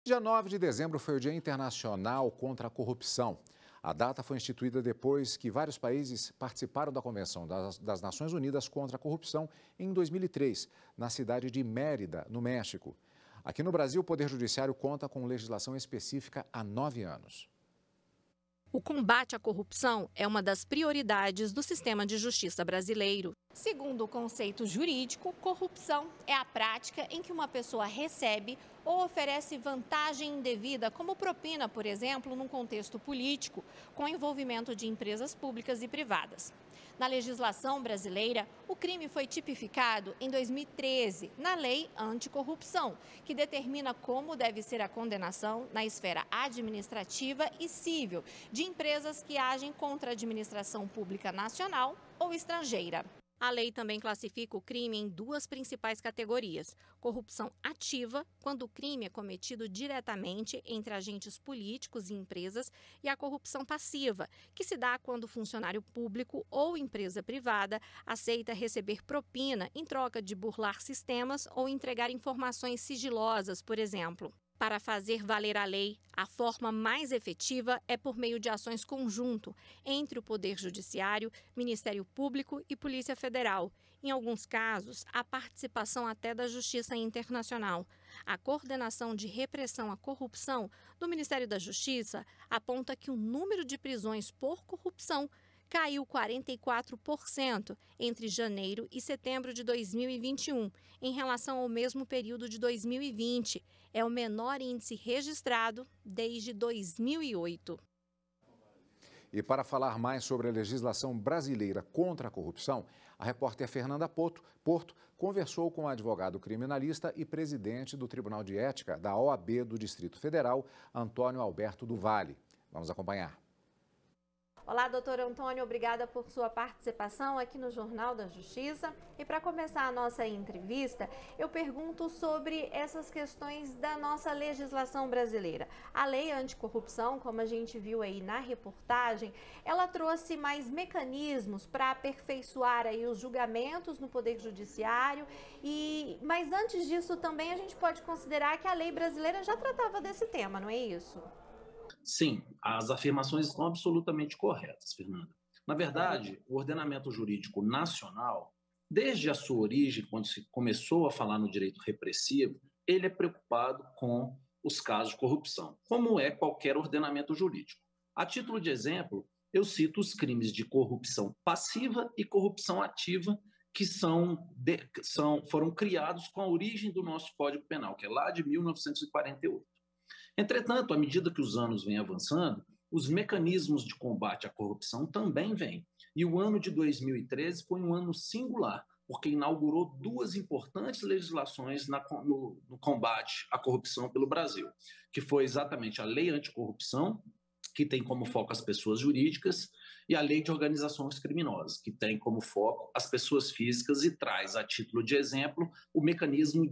Dia 9 de dezembro foi o Dia Internacional contra a Corrupção. A data foi instituída depois que vários países participaram da Convenção das Nações Unidas contra a Corrupção em 2003, na cidade de Mérida, no México. Aqui no Brasil, o Poder Judiciário conta com legislação específica há 9 anos. O combate à corrupção é uma das prioridades do sistema de justiça brasileiro. Segundo o conceito jurídico, corrupção é a prática em que uma pessoa recebe ou oferece vantagem indevida, como propina, por exemplo, num contexto político, com envolvimento de empresas públicas e privadas. Na legislação brasileira, o crime foi tipificado em 2013, na Lei Anticorrupção, que determina como deve ser a condenação na esfera administrativa e civil de empresas que agem contra a administração pública nacional ou estrangeira. A lei também classifica o crime em duas principais categorias: corrupção ativa, quando o crime é cometido diretamente entre agentes políticos e empresas, e a corrupção passiva, que se dá quando o funcionário público ou empresa privada aceita receber propina em troca de burlar sistemas ou entregar informações sigilosas, por exemplo. Para fazer valer a lei, a forma mais efetiva é por meio de ações conjunto entre o Poder Judiciário, Ministério Público e Polícia Federal. Em alguns casos, a participação até da Justiça Internacional. A coordenação de repressão à corrupção do Ministério da Justiça aponta que o número de prisões por corrupção caiu 44% entre janeiro e setembro de 2021, em relação ao mesmo período de 2020. É o menor índice registrado desde 2008. E para falar mais sobre a legislação brasileira contra a corrupção, a repórter Fernanda Porto conversou com o advogado criminalista e presidente do Tribunal de Ética da OAB do Distrito Federal, Antônio Alberto do Vale. Vamos acompanhar. Olá, doutor Antônio, obrigada por sua participação aqui no Jornal da Justiça. E para começar a nossa entrevista, eu pergunto sobre essas questões da nossa legislação brasileira. A lei anticorrupção, como a gente viu aí na reportagem, ela trouxe mais mecanismos para aperfeiçoar aí os julgamentos no Poder Judiciário. Mas antes disso também a gente pode considerar que a lei brasileira já tratava desse tema, não é isso? Sim, as afirmações estão absolutamente corretas, Fernanda. Na verdade, o ordenamento jurídico nacional, desde a sua origem, quando se começou a falar no direito repressivo, ele é preocupado com os casos de corrupção, como é qualquer ordenamento jurídico. A título de exemplo, eu cito os crimes de corrupção passiva e corrupção ativa, que foram criados com a origem do nosso Código Penal, que é lá de 1948. Entretanto, à medida que os anos vêm avançando, os mecanismos de combate à corrupção também vêm. E o ano de 2013 foi um ano singular, porque inaugurou duas importantes legislações no combate à corrupção pelo Brasil, que foi exatamente a Lei Anticorrupção, que tem como foco as pessoas jurídicas, e a Lei de Organizações Criminosas, que tem como foco as pessoas físicas e traz, a título de exemplo, o mecanismo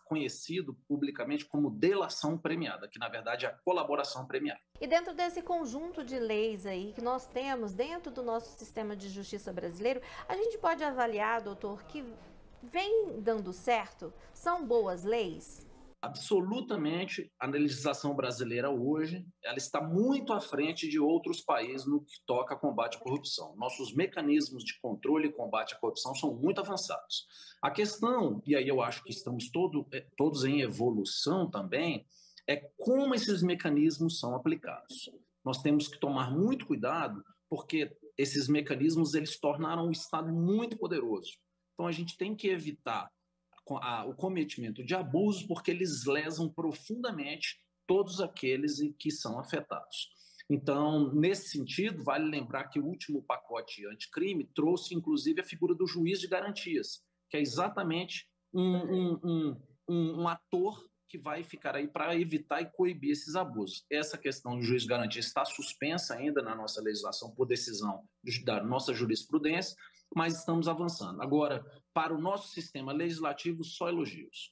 conhecido publicamente como delação premiada, que na verdade é a colaboração premiada. E dentro desse conjunto de leis aí que nós temos dentro do nosso sistema de justiça brasileiro, a gente pode avaliar, doutor, que vem dando certo? São boas leis? Absolutamente, a legislação brasileira hoje, ela está muito à frente de outros países no que toca a combate à corrupção. Nossos mecanismos de controle e combate à corrupção são muito avançados. A questão, e aí eu acho que estamos todos em evolução também, é como esses mecanismos são aplicados. Nós temos que tomar muito cuidado, porque esses mecanismos eles tornaram o Estado muito poderoso. Então a gente tem que evitar o cometimento de abusos, porque eles lesam profundamente todos aqueles que são afetados. Então, nesse sentido, vale lembrar que o último pacote anticrime trouxe, inclusive, a figura do juiz de garantias, que é exatamente um ator que vai ficar aí para evitar e coibir esses abusos. Essa questão do juiz de garantia está suspensa ainda na nossa legislação por decisão da nossa jurisprudência, mas estamos avançando. Agora, para o nosso sistema legislativo, só elogios.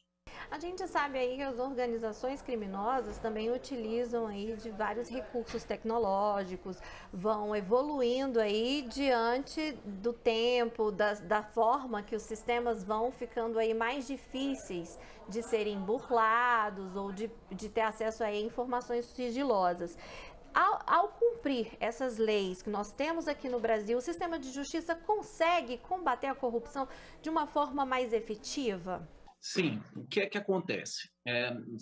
A gente sabe aí que as organizações criminosas também utilizam aí de vários recursos tecnológicos, vão evoluindo aí diante do tempo, da forma que os sistemas vão ficando aí mais difíceis de serem burlados ou de ter acesso a informações sigilosas. Ao cumprir essas leis que nós temos aqui no Brasil, o sistema de justiça consegue combater a corrupção de uma forma mais efetiva? Sim, o que é que acontece?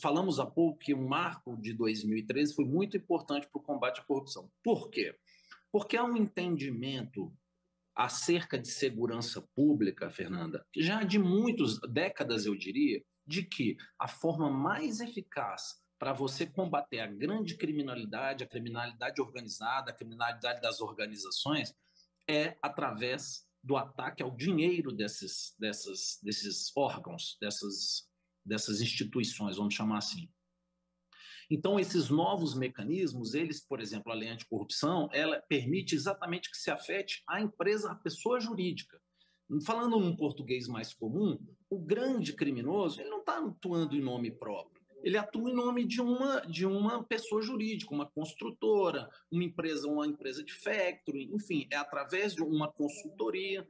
Falamos há pouco que o marco de 2013 foi muito importante para o combate à corrupção. Por quê? Porque há um entendimento acerca de segurança pública, Fernanda, já de muitas décadas, eu diria, de que a forma mais eficaz para você combater a grande criminalidade, a criminalidade organizada, a criminalidade das organizações, é através do ataque ao dinheiro desses órgãos, dessas instituições, vamos chamar assim. Então, esses novos mecanismos, eles, por exemplo, a lei anticorrupção, ela permite exatamente que se afete a empresa, a pessoa jurídica. Falando num português mais comum, o grande criminoso, ele não está atuando em nome próprio. Ele atua em nome de uma pessoa jurídica, uma construtora, uma empresa de factoring, enfim, é através de uma consultoria,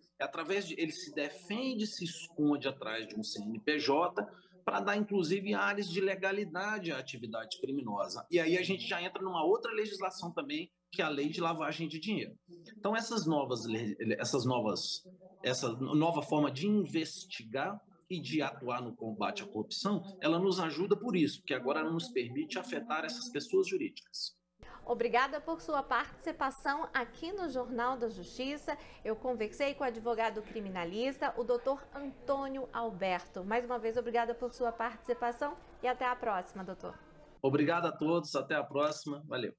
ele se defende, se esconde atrás de um CNPJ para dar, inclusive, áreas de legalidade à atividade criminosa. E aí a gente já entra numa outra legislação também, que é a lei de lavagem de dinheiro. Então, essa nova forma de investigar e de atuar no combate à corrupção, ela nos ajuda por isso, porque agora ela nos permite afetar essas pessoas jurídicas. Obrigada por sua participação aqui no Jornal da Justiça. Eu conversei com o advogado criminalista, o doutor Antônio Alberto. Mais uma vez, obrigada por sua participação e até a próxima, doutor. Obrigado a todos, até a próxima. Valeu.